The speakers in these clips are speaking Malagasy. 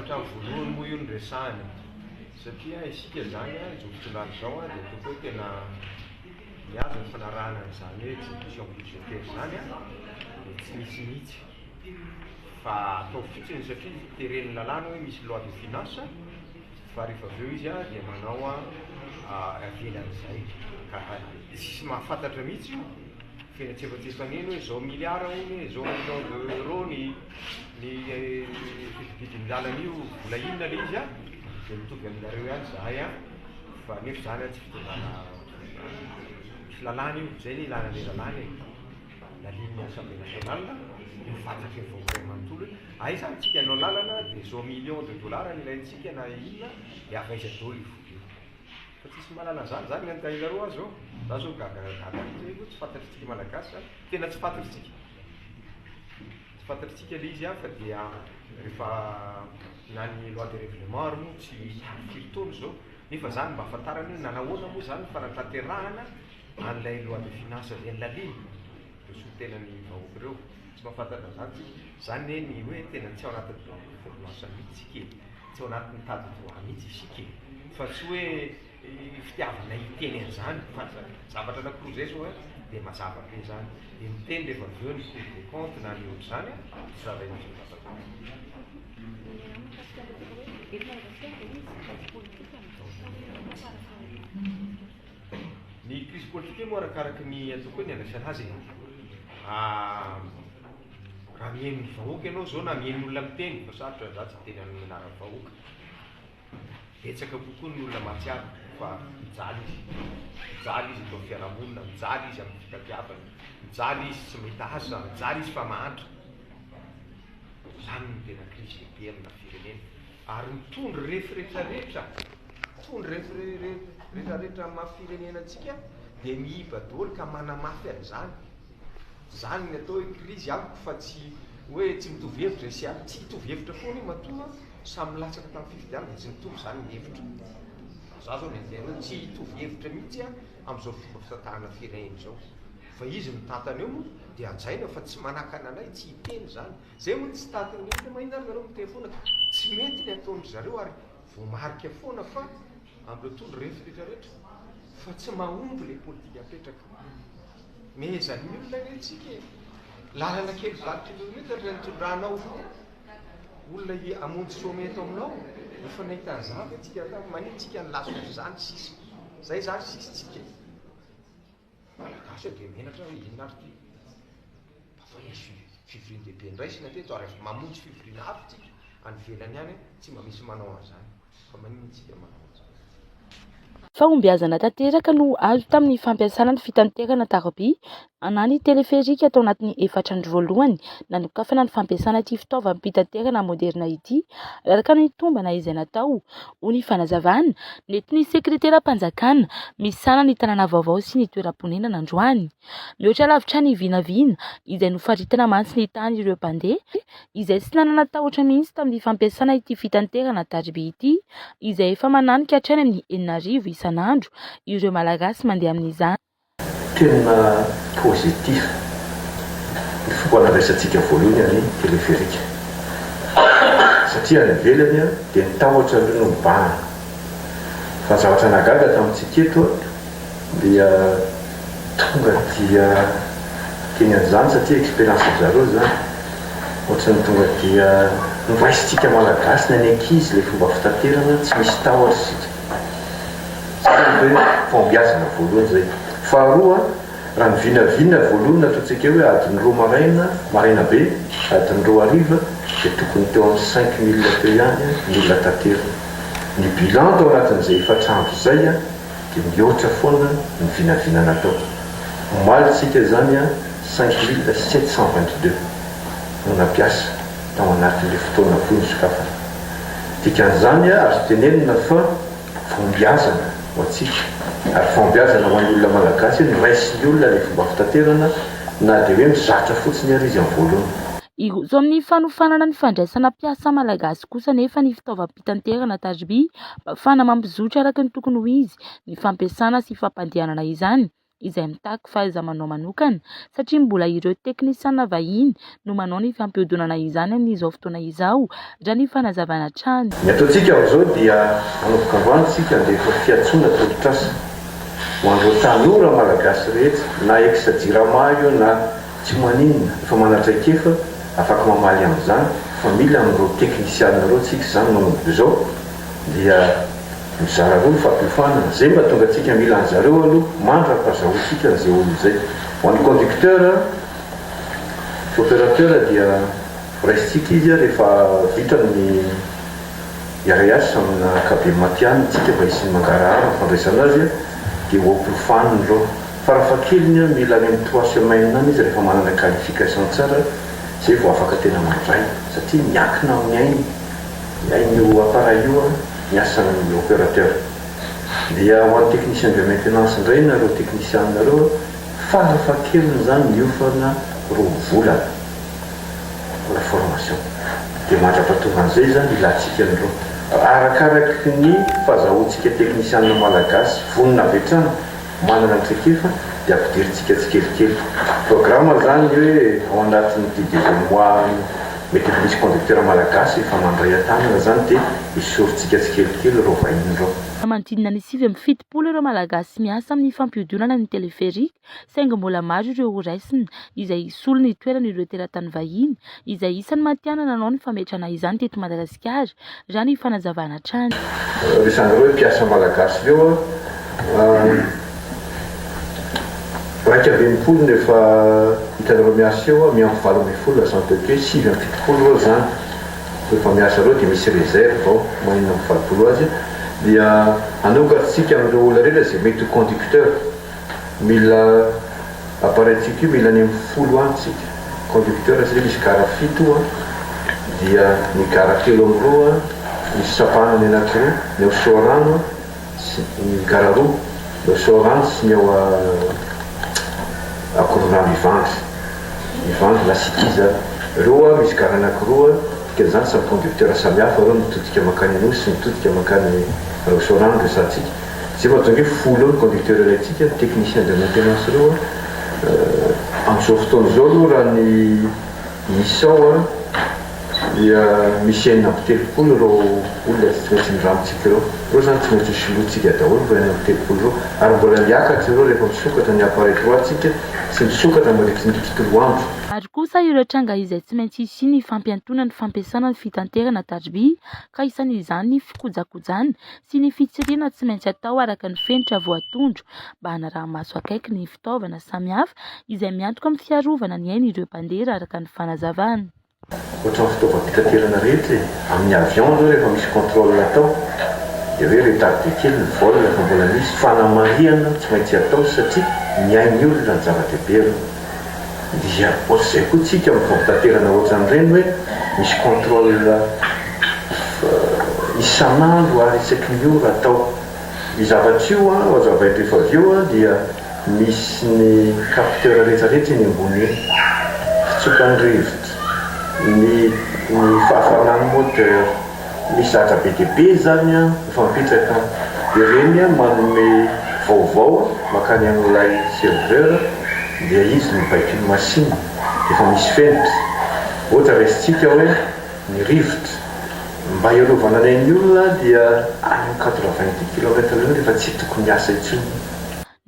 zavatra voalohany moa io ny resahana satria isika zany izao fotoan'andro zao dia toko hoe tena mihazo ny fanarahana izany hoe exécution budgétaire zany dia tsy misy mihitsy fa atao fotsiny satria teren'ny lalàna hoe misy loi de finance fa rehefa avy eo izy dia manao avelan'izay ka tsisy mahafantatra mihitsy io fiainatsefatsefaneny hoe zao milliard hoe zao million d'euro ny vidiny lalana io vola inona le izy dia mitovy aminareo ihany zahay fa nefa zany tsy fitondràna misy lalàna io zay ny ilana le lalàna la ligne assemblée nationale mifantaky ny vaovao manontolo ay zany tsika anao lalana dia zao million de dollars nilaintsika na inona dia avaiza dolo io fa tsisy malala zany zany ny antahilaroa azy zao za zao gagagagaga tsy fantatritsika malagasy zany tena tsy fantatritsika fantatritsika le izy fa dia rehefa nany loi de règlement ary moa tsy firy taona zao nefa zany mba afantarany hoe nanahoana moa zany fanatanterahana an'ilay loi de finance avy an'la ligne de sotenany vahoaka ireo tsy mahafantatra zany zany ny hoe tena tsy ao anatin'ny formation mihitsy isika tsy ao anatin'ny tady droit mihitsy isika fa tsy hoe fitiavana hiteny an'izany fa zavatra anankiroa zay zao dia mazava be zany dia miteny rehefa avy eo ny cour des comptes na ny ohatr'izany zavain'izao zavatra ny crise politique moa arakaraky ny atoko hoe ny andraisana azy raha mihaino ny vahoaka ianao zao na mihaino olona miteny fa sarotra za tsy teny amin'ny anaran'ny vahoaka betsaka kokoa ny olona mahatsiaro fa mijaly izy atao fiarahamonina mijaly izy amin'ny fitadiavana mijaly izy tsy mahita asa mijaly izy fa mahantra zany ny tena crise lehibe amina firenena ary mitondry rehetrarehetra mafirenena antsika dia miiba daholo ka manamafy an'izany zany ny atao hoe crise amiko fa tsy hoe tsy mitovy hevitra sy aby tsy mitovy hevitra foana io matoa samy latsaka tamin'ny fifidianana tsy mitovy zany ny hevitra za zao mendena tsy hitovy hevitra mihitsy amin'izao fomba fitantarana firenena zao fa izy mitantana eo moa dia anjaina fa tsy manakana anay tsy hiteny zany zay moa tsy tatiny mihitsy mahinana nareo miteny foana tsy mety ny ataondry zareo ary voamarika foana fa amin'ireo tondro rehetrarehetra fa tsy mahomby le politika apetraka mezany olona netsika lalana kely vatry nitondrahanao olona amonjy someto aminao efa nahita zava tsika manitsika ny laso zany sisa zay zany sisy tsika malagasy dia menatra inona ary ty fa misy fivorian-dehibe ndraisina teto ary efa mamonjy fivoriana avy tsika any velany ihany tsy mba misy manao an'izany fa manintsika manao an'izany Fahombiazana tanteraka no azo tamin'ny fampiasana ny fitanterana taraby na ny teleferika atao anatin'ny efatrandro voalohany nanokafana ny fampiasana ity fitaovam-pitanterana moderna ity araka ny tombana izay natao ho ny fanazavana nentin'ny sekretera-panjakana misana ny tanàna vaovao sy ny toeram-ponenana androany mihoatra lavitra ny vinavina izay nofaritana mantsy ny tany ireo mpandeha izay sy nanana tahotra mihitsy tamin'ny fampiasana ity fitanterana taraby ity izay efa mananika hatrany amin'ny 4,000 isan'andro ireo malagasy mandeha amin'izany. Tena positif ny fomba resantsika voalohany ny teleferika satria ny velany dia nitahotra no mibahana fa zavatra nagaga tamintsika eto dia tonga dia teny an'izany satria expérience zareo zany ohatra ny tonga dia novaisitsika malagasy ny ankizy le fomba fitaterana tsy misy tahotra sika zany hoe fombiazana voalohany zay. Faharoa raha ny vinavina voalohany ataontsika hoe adiny roa maraina be adiny roa hariva dia tokony teo amin'ny 5,000 teo ihany ny olona tanterana ny bilan tao anatin'izay efatrandro zay dia mihoatra foana ny vinavina natao malitsika zany 5,722 no nampiasa tao anatin'le fotoana vonosokafa dikan'izany azo tenenina fa fombiazana ho atsika ary fombiazana ho an'ny olona malagasy ny raisiny olona le fomba fitaterana na dia hoe mizatra fotsiny ary izy amin'ny voalohany. Irozo amin'ny fanofanana ny fandraisana mpiasa malagasy kosa nefa ny fitaovam-pitanterana taraby mba ahafahana mampizotra araka ny tokony ho izy ny fampiasana sy fampandehanana izany izay mitaky fahaiza-manao manokana satria mbola ireo teknisiana vahiny no manao ny fampihodonana izany amin'izao fotoana izao raha ny fanazavana trano. Ny ataontsika amin'izao dia hanomboka androany tsika andefa fiantsoana tolotrasa ho an'ireo tanora malagasy rehetra na ex-jirama io na tsy maninona efa manatraikefa afaka mamaly amin'izany fa mila amin'ireo teknisiana reo tsika izany manomboka izao dia mizara roa ny fampihofanana zay mba tonga antsika mila an'zareo aloha mandra-pazahoantsika an'izay olo izay. Ho an'ny conducteur opérateur dia raisitsika izy rehefa vita ny iarahiasa amina kabe matiany tsika mba isiny mangarahara fandraisana azy dia hoampihofaniny reo farafakeliny mila any amin'ny 3 semaine any izy rehefa manana qualification tsara zay vao afaka tena mandray satria miakina amin'ny ainy appareil io miasa ny opérateur. Dia ho an'ny technicien de maintenance indray nareo technicien nareo farafakeliny zany miofana 2 volana la formation dia mandra-pahatongan'izay zany ilatsika an'ireo arakaraky ny fahazahoantsika teknisiana malagasy vonona avy hatrany manana antraikefa dia ampidiritsika tsikelikely programme zany hoe ao anatin'ny deuxième mois mety misy conducteur malagasy efa mandray an-tanana zany dia isoritsika tsikelikely reo vahiny reo. Manodidina ny 7 ireo malagasy miasa amin'ny fampihodonana ny teleferika saingy mbola maro ireo ho raisina izay isolo ny toerana ireo teratany vahiny izay isany matiana nanao ny fametrana izany teto Madagasikara raha ny fanazavana trano. Resan'ireo mpiasa malagasy reo raika 20 nefa hitanareo miasa eo miampy 20 azanteke 7 reo zany rehefa miasa reo dia misy réserve ao magnina amin'ny 20 azy dia anogatsika amin'ireo olona rehetra zay mety conducteur mila appareiltsika io mila any amin'ny 10 any tsika conducteur zay misy gara 7 dia ny gara 3 amin'ireo misy sapanany anakiroa ny ao sorano ny gara 2 ny ao sorano sy ny ao akoronano ivandry la sitiza reo misy gara anakiroa zany samy conducteur samihafa reo mitodika makany anosy sy mitodika makany sorano resantsika zay mahatonga hoe 10 ny conducteur ilaitsika technicien de maintenance reo amin'izao fotoana izao aloha raha ny isao dia misy enina amby 30 reo olona tsy maintsy miramitsika reo zany tsy maintsy solotsika daholo mba enina amby 30 reo ary mbola miakatra reo rehefa misokatra ny appareil droitsika sy misokatra mandrikitsindrikitsy 3 andro. Ary kosa ireo tranga izay tsy maintsy hisy ny fampiantona ny fampiasana ny fitanterana tarby ka isan'izany ny fikojakojana sy ny fitsiriana tsy maintsy atao araka ny fenitra voatondro mba hanaraha-maso akaiky ny fitaovana samihafa izay miantoka amin'ny fiarovana ny ainy ireo mpandeha araka ny fanazavana. Ohatran'ny fitaovam-pitaterana rehetra amin'ny avion zao rehefa misy contrôle atao dia hoe retardé kely ny vol rehefa mbola misy fanamariana tsy maintsy atao satria miainy olona ny zava-dehibe dia ohatr'izay koa tsika amin'ny fitaterana ohatran'ireny hoe misy contrôle isan'andro ary isaky ny ora atao ny zavatra io hazavainy rehefa avy eo dia misy ny capteur rehetrarehetra ny ambony fitsokan'ny rivotra ny fahafaran'ny moteur misy zatra be dia be zany efa mipetraka ireny manome vaovao makany amin'ilay serveur dia izy mibaiko ny machine efa misy fenitra ohatra raisitsika hoe ny rivotra mba iarovana ny olona dia any 90 km rehefa tsy tokony miasa intsony.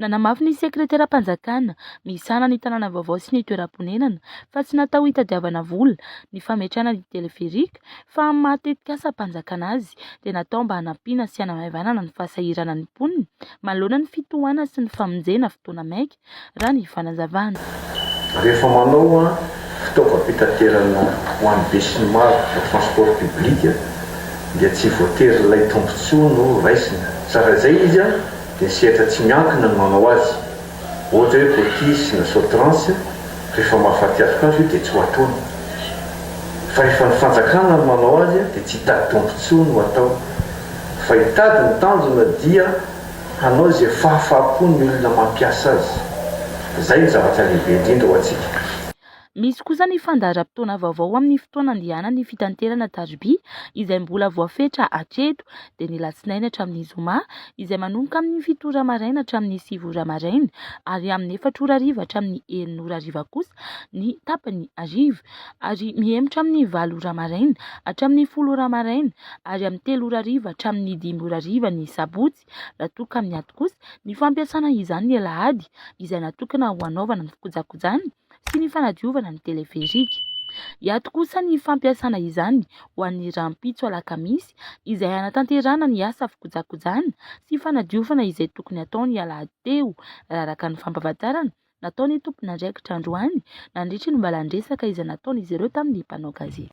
Nanamafy ny sekretera-panjakana misana ny tanàna vaovao sy ny toeram-ponenana fa tsy natao hitadiavana vola ny fametrana ny teleferika fa matetika asa-panjakana azy dia natao mba hanampiana sy hanamaivana ny fahasahirana ny mponina manoloana ny fitohana sy ny famonjena fotoana maika raha ny fanazavana. Rehefa manao fitaovam-pitaterana ho an'ny be sy ny maro na transport public dia tsy voatery ilay tombotsoa no raisina sara izay izy dia sehatra tsy miankina no manao azy ohatra hoe botis na sotrance rehefa mahafaty afika azy io dia tsy ho ataony fa rehefa ny fanjakana no manao azy dia tsy hitady tombotsoa no atao fa hitady ny tanjona dia hanao izay fahafapo ny olona mampiasa azy. Zay ny zavatra lehibe indrindra ho antsika. Misy kosa ny fandaharam-potoana vaovao amin'ny fotoana andehanan'ny fitanterana tarobia izay mbola voafetra hatreto dia ny latsinainy hatramin'ny zoma izay manomboka amin'ny 7 ora maraina hatramin'ny 9 ora maraina ary amin'ny 4 ora hariva hatramin'ny 9 ora hariva kosa ny tapany hariva ary mihemotra amin'ny 9 ora maraina hatramin'ny 10 ora maraina ary amin'ny 3 ora hariva hatramin'ny 10 ora hariva ny sabotsy. Raha toa ka amin'ny ato kosa ny fampiasana izany ny alahady izay natokana ho anaovana ny fikojakojana sy ny fanadiovana ny teleferika. Iato kosa ny fampiasana izany ho an'ny rahampitso alakamisy izay hanatanterana ny asa fikojakojana sy fanadiovana izay tokony atao ny alahady teo araka ny fampahafantarana nataony tompony andraikitra androany nandritra ny mbalandresaka izay nataon'izy ireo tamin'ny mpanao gazety.